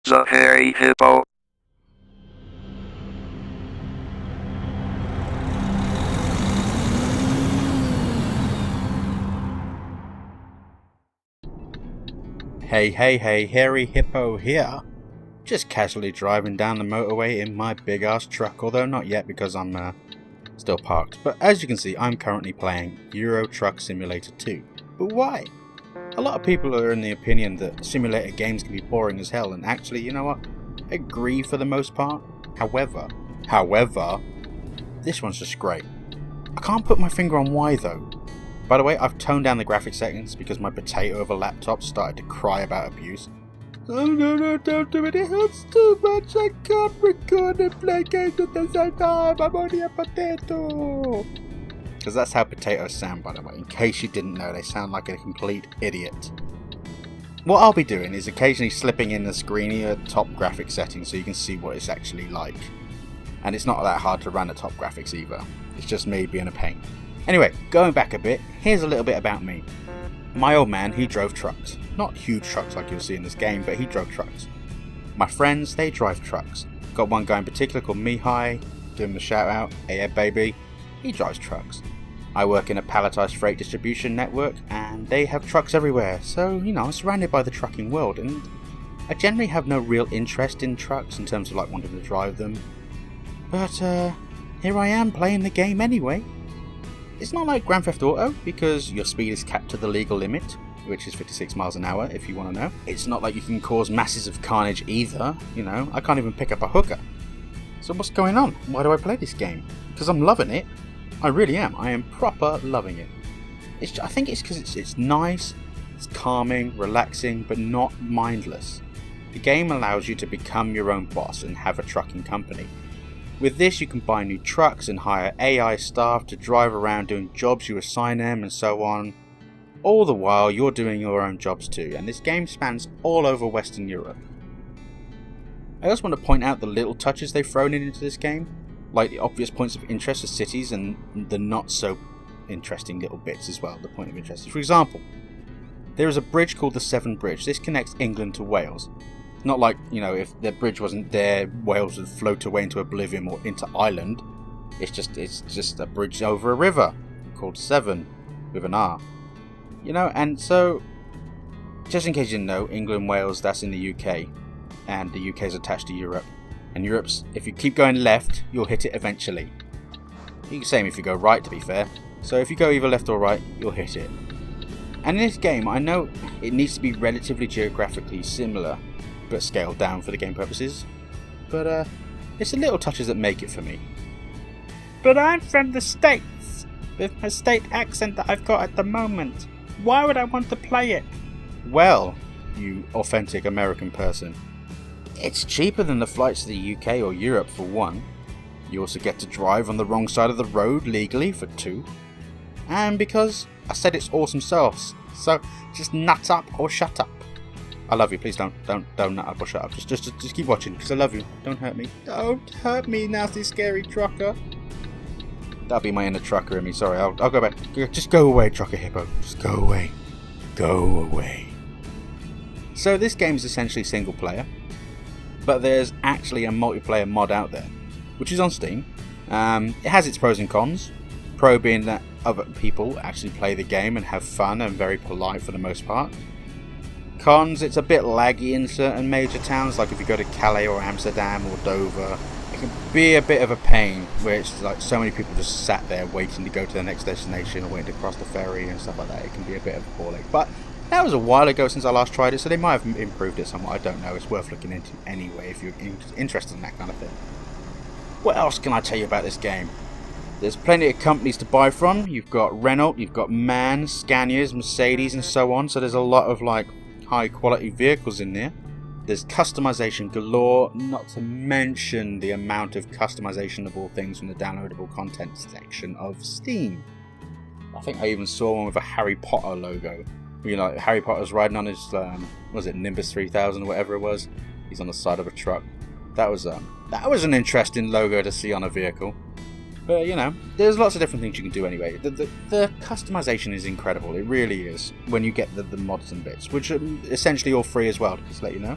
the hairy hippo. Hey, Hairy Hippo here. Just casually driving down the motorway in my big ass truck, although not yet because I'm still parked. But as you can see, I'm currently playing Euro Truck Simulator 2. But why? A lot of people are in the opinion that simulator games can be boring as hell, and actually, you know what? I agree for the most part. However, this one's just great. I can't put my finger on why though. By the way, I've toned down the graphic settings because my potato of a laptop started to cry about abuse. Oh no, don't do it, it hurts too much, I can't record and play games at the same time, I'm only a potato! Because that's how potatoes sound, by the way, in case you didn't know, they sound like a complete idiot. What I'll be doing is occasionally slipping in the screenier top graphic settings so you can see what it's actually like. And it's not that hard to run at top graphics either, it's just me being a pain. Anyway, going back a bit, here's a little bit about me. My old man, he drove trucks. Not huge trucks like you'll see in this game, but he drove trucks. My friends, they drive trucks. Got one guy in particular called Mihai, give him a shout out, hey baby, he drives trucks. I work in a palletized freight distribution network, and they have trucks everywhere, so, you know, I'm surrounded by the trucking world, and I generally have no real interest in trucks in terms of like wanting to drive them. But, here I am playing the game anyway. It's not like Grand Theft Auto, because your speed is capped to the legal limit, which is 56 miles an hour, if you want to know. It's not like you can cause masses of carnage either, you know, I can't even pick up a hooker. So what's going on? Why do I play this game? Because I'm loving it. I really am. I am proper loving it. I think it's because it's nice, it's calming, relaxing, but not mindless. The game allows you to become your own boss and have a trucking company. With this, you can buy new trucks and hire AI staff to drive around doing jobs you assign them and so on. All the while, you're doing your own jobs too, and this game spans all over Western Europe. I also want to point out the little touches they've thrown into this game, like the obvious points of interest of cities and the not so interesting little bits as well, the point of interest. For example, there is a bridge called the Severn Bridge. This connects England to Wales. Not like, you know, if the bridge wasn't there, Wales would float away into oblivion or into Ireland. It's just a bridge over a river called Severn with an R. You know, and so, just in case you didn't know, England, Wales, that's in the UK. And the UK is attached to Europe. And Europe's, if you keep going left, you'll hit it eventually. You can say if you go right, to be fair. So if you go either left or right, you'll hit it. And in this game, I know it needs to be relatively geographically similar, but scaled down for the game purposes. But it's the little touches that make it for me. But I'm from the States, with my state accent that I've got at the moment. Why would I want to play it? Well, you authentic American person, it's cheaper than the flights to the UK or Europe for one. You also get to drive on the wrong side of the road legally for two. And because I said it's awesome sauce, so just nut up or shut up. I love you, please don't nut up or shut up. Just keep watching, because I love you. Don't hurt me. Don't hurt me, nasty, scary trucker. That'll be my inner trucker in me, sorry, I'll go back. Just go away, trucker hippo. Just go away. Go away. So this game is essentially single player, but there's actually a multiplayer mod out there, which is on Steam. It has its pros and cons. Pro being that other people actually play the game and have fun and very polite for the most part. Cons, it's a bit laggy in certain major towns, like if you go to Calais or Amsterdam or Dover, it can be a bit of a pain, where it's like so many people just sat there waiting to go to the next destination or waiting to cross the ferry and stuff like that. It can be a bit of a ball ache. But that was a while ago since I last tried it, so they might have improved it somewhat, I don't know. It's worth looking into anyway if you're interested in that kind of thing. What else can I tell you about this game? There's plenty of companies to buy from. You've got Renault, you've got MAN, Scanias, Mercedes and so on, so there's a lot of like high quality vehicles in there. There's customization galore, not to mention the amount of customization of all things from the downloadable content section of Steam. I think I even saw one with a Harry Potter logo. You know, Harry Potter's riding on his, was it Nimbus 3000 or whatever it was? He's on the side of a truck. That was an interesting logo to see on a vehicle. But, you know, there's lots of different things you can do anyway. The customization is incredible. It really is. When you get the mods and bits, which are essentially all free as well, just to let you know.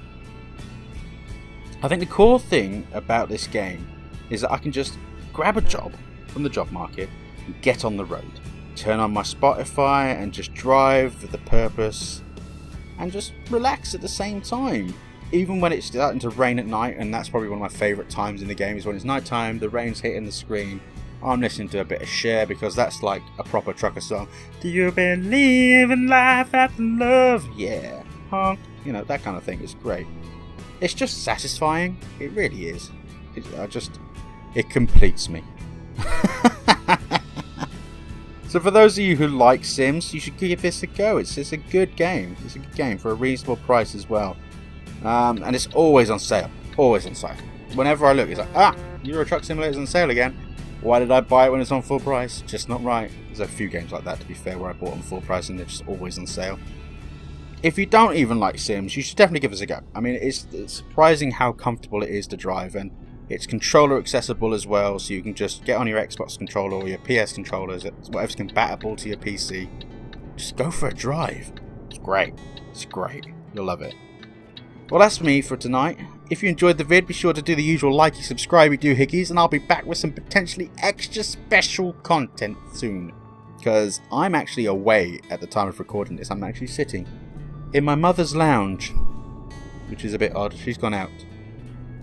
I think the core thing about this game is that I can just grab a job from the job market and get on the road, turn on my Spotify and just drive for the purpose and just relax at the same time. Even when it's starting to rain at night, and that's probably one of my favourite times in the game, is when it's night time, the rain's hitting the screen, I'm listening to a bit of Cher, because that's like a proper trucker song. Do you believe in life after love? Yeah. Honk. You know, that kind of thing is great. It's just satisfying. It really is. It completes me. So for those of you who like Sims, you should give this a go. It's a good game. It's a good game for a reasonable price as well. And it's always on sale. Always on sale. Whenever I look, it's like, Euro Truck Simulator's on sale again. Why did I buy it when it's on full price? Just not right. There's a few games like that, to be fair, where I bought on full price and they're just always on sale. If you don't even like Sims, you should definitely give us a go. I mean, it's surprising how comfortable it is to drive, and it's controller accessible as well, so you can just get on your Xbox controller or your PS controllers, whatever's compatible to your PC. Just go for a drive. It's great. It's great. You'll love it. Well, that's me for tonight. If you enjoyed the vid, be sure to do the usual likey, subscribey, doohickeys, and I'll be back with some potentially extra special content soon. Because I'm actually away at the time of recording this. I'm actually sitting in my mother's lounge, which is a bit odd. She's gone out.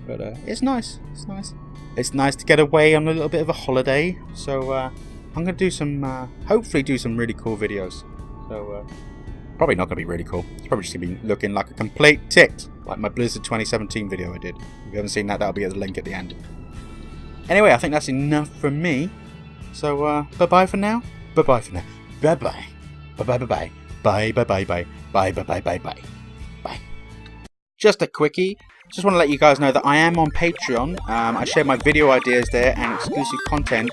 But it's nice. It's nice. It's nice to get away on a little bit of a holiday. So I'm going to do some, hopefully do some really cool videos. So probably not going to be really cool. It's probably just going to be looking like a complete tit, like my Blizzard 2017 video I did. If you haven't seen that, that'll be a link at the end. Anyway, I think that's enough from me. So bye-bye for now. Bye-bye for now. Bye-bye. Bye-bye-bye-bye. Bye-bye-bye-bye. Bye-bye-bye-bye-bye. Bye. Just a quickie. Just want to let you guys know that I am on Patreon. I share my video ideas there, and exclusive content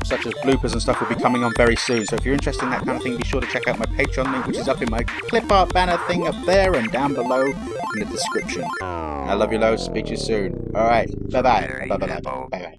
such as bloopers and stuff will be coming on very soon. So if you're interested in that kind of thing, be sure to check out my Patreon link, which is up in my clip art banner thing up there and down below in the description. I love you loads. Speak to you soon. Alright. Bye-bye. Bye-bye. Bye-bye.